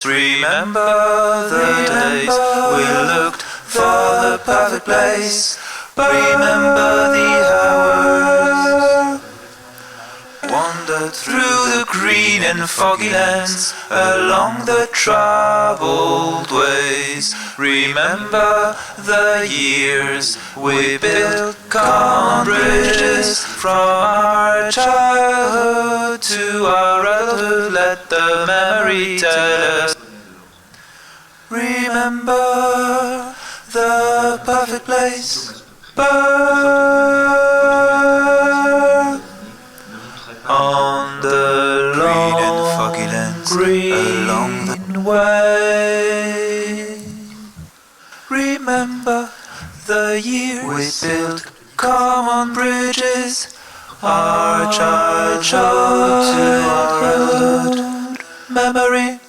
Remember the days we looked for the perfect place. Remember the hours wandered through the green and foggy lands, along the troubled ways. Remember the years we built calm bridges from our childhood to our adulthood. Let the memory tell us. Remember the perfect place. On the long and foggy lands, along the way. Remember the years we built common bridges, our childhood to our adulthood. Memory